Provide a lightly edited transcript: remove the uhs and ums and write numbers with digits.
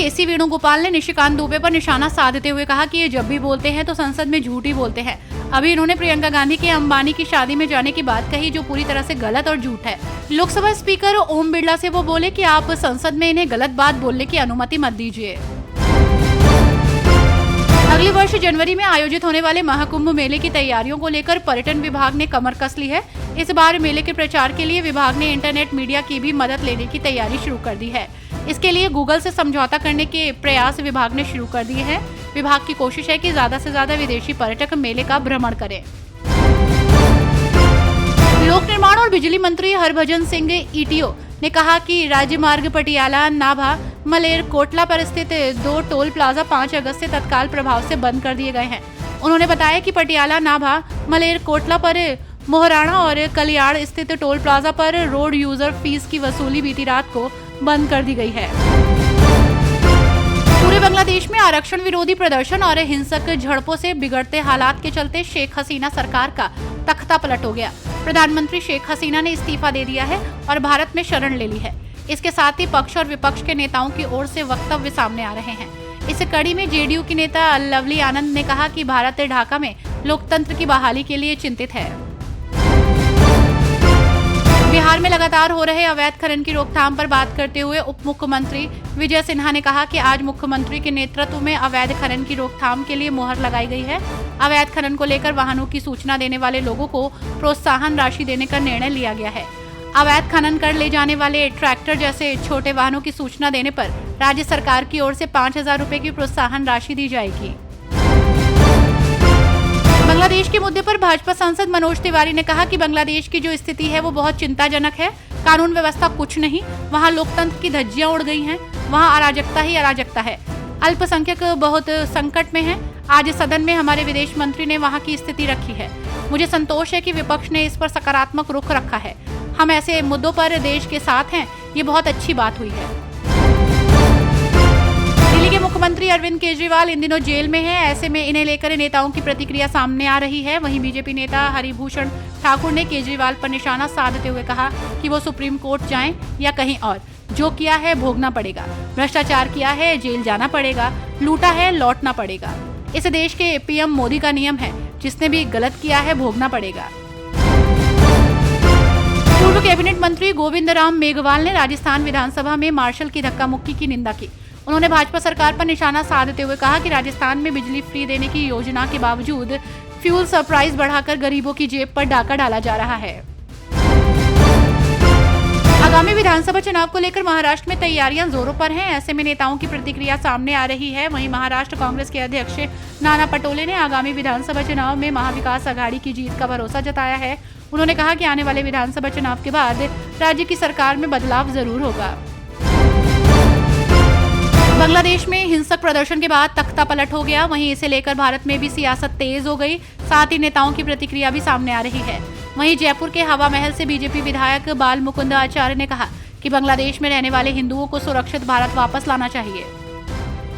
केसी वेणुगोपाल ने निशिकांत दुबे पर निशाना साधते हुए कहा कि ये जब भी बोलते हैं तो संसद में झूठ ही बोलते हैं। अभी इन्होंने प्रियंका गांधी के अंबानी की शादी में जाने की बात कही, जो पूरी तरह से गलत और झूठ है। लोकसभा स्पीकर ओम बिरला से वो बोले कि आप संसद में इन्हें गलत बात बोलने की अनुमति मत दीजिए। अगले वर्ष जनवरी में आयोजित होने वाले महाकुंभ मेले की तैयारियों को लेकर पर्यटन विभाग ने कमर कस ली है। इस बार मेले के प्रचार के लिए विभाग ने इंटरनेट मीडिया की भी मदद लेने की तैयारी शुरू कर दी है। इसके लिए गूगल से समझौता करने के प्रयास विभाग ने शुरू कर दिए हैं। विभाग की कोशिश है कि ज्यादा से ज्यादा विदेशी पर्यटक मेले का भ्रमण करें। लोक निर्माण और बिजली मंत्री हरभजन सिंह ईटीओ ने कहा कि राज्य मार्ग पटियाला नाभा मलेर कोटला पर स्थित 2 टोल प्लाजा 5 अगस्त से तत्काल प्रभाव से बंद कर दिए गए हैं। उन्होंने बताया कि पटियाला नाभा मलेर कोटला पर मोहराना और कलियाड़ स्थित टोल प्लाजा पर रोड यूजर फीस की वसूली बीती रात को बंद कर दी गई है। पूरे बांग्लादेश में आरक्षण विरोधी प्रदर्शन और हिंसक झड़पों से बिगड़ते हालात के चलते शेख हसीना सरकार का तख्ता पलट हो गया। प्रधानमंत्री शेख हसीना ने इस्तीफा दे दिया है और भारत में शरण ले ली है। इसके साथ ही पक्ष और विपक्ष के नेताओं की ओर से वक्तव्य सामने आ रहे हैं। इस कड़ी में जेडीयू की नेता लवली आनंद ने कहा कि भारत ढाका में लोकतंत्र की बहाली के लिए चिंतित है। बिहार में लगातार हो रहे अवैध खनन की रोकथाम पर बात करते हुए उप मुख्यमंत्री विजय सिन्हा ने कहा कि आज मुख्यमंत्री के नेतृत्व में अवैध खनन की रोकथाम के लिए मुहर लगाई गई है। अवैध खनन को लेकर वाहनों की सूचना देने वाले लोगों को प्रोत्साहन राशि देने का निर्णय लिया गया है। अवैध खनन कर ले जाने वाले ट्रैक्टर जैसे छोटे वाहनों की सूचना देने पर राज्य सरकार की ओर से 5,000 रुपए की प्रोत्साहन राशि दी जाएगी। बांग्लादेश के मुद्दे पर भाजपा सांसद मनोज तिवारी ने कहा कि बांग्लादेश की जो स्थिति है वो बहुत चिंताजनक है। कानून व्यवस्था कुछ नहीं, वहाँ लोकतंत्र की धज्जियां उड़ गई हैं, वहाँ अराजकता ही अराजकता है। अल्पसंख्यक बहुत संकट में हैं। आज सदन में हमारे विदेश मंत्री ने वहाँ की स्थिति रखी है। मुझे संतोष है कि विपक्ष ने इस पर सकारात्मक रुख रखा है। हम ऐसे मुद्दों पर देश के साथ हैं, ये बहुत अच्छी बात हुई है। दिल्ली के मुख्यमंत्री अरविंद केजरीवाल इन दिनों जेल में हैं। ऐसे में इन्हें लेकर नेताओं की प्रतिक्रिया सामने आ रही है। वहीं बीजेपी नेता हरिभूषण ठाकुर ने केजरीवाल पर निशाना साधते हुए कहा कि वो सुप्रीम कोर्ट जाएं या कहीं और, जो किया है भोगना पड़ेगा। भ्रष्टाचार किया है, जेल जाना पड़ेगा। लूटा है, लौटना पड़ेगा। इस देश के पीएम मोदी का नियम है, जिसने भी गलत किया है भोगना पड़ेगा। पूर्व कैबिनेट मंत्री गोविंद राम मेघवाल ने राजस्थान विधानसभा में मार्शल की धक्का मुक्की की निंदा की। उन्होंने भाजपा सरकार पर निशाना साधते हुए कहा कि राजस्थान में बिजली फ्री देने की योजना के बावजूद फ्यूल सरप्राइज बढ़ाकर गरीबों की जेब पर डाका डाला जा रहा है। आगामी विधानसभा चुनाव को लेकर महाराष्ट्र में तैयारियां जोरों पर हैं। ऐसे में नेताओं की प्रतिक्रिया सामने आ रही है। वहीं महाराष्ट्र कांग्रेस के अध्यक्ष नाना पटोले ने आगामी विधानसभा चुनाव में महाविकास आघाड़ी की जीत का भरोसा जताया है। उन्होंने कहा कि आने वाले विधानसभा चुनाव के बाद राज्य की सरकार में बदलाव जरूर होगा। बांग्लादेश में हिंसक प्रदर्शन के बाद तख्ता पलट हो गया। वहीं इसे लेकर भारत में भी सियासत तेज हो गई। साथ ही नेताओं की प्रतिक्रिया भी सामने आ रही है। वहीं जयपुर के हवा महल से बीजेपी विधायक बाल मुकुंद आचार्य ने कहा कि बांग्लादेश में रहने वाले हिंदुओं को सुरक्षित भारत वापस लाना चाहिए।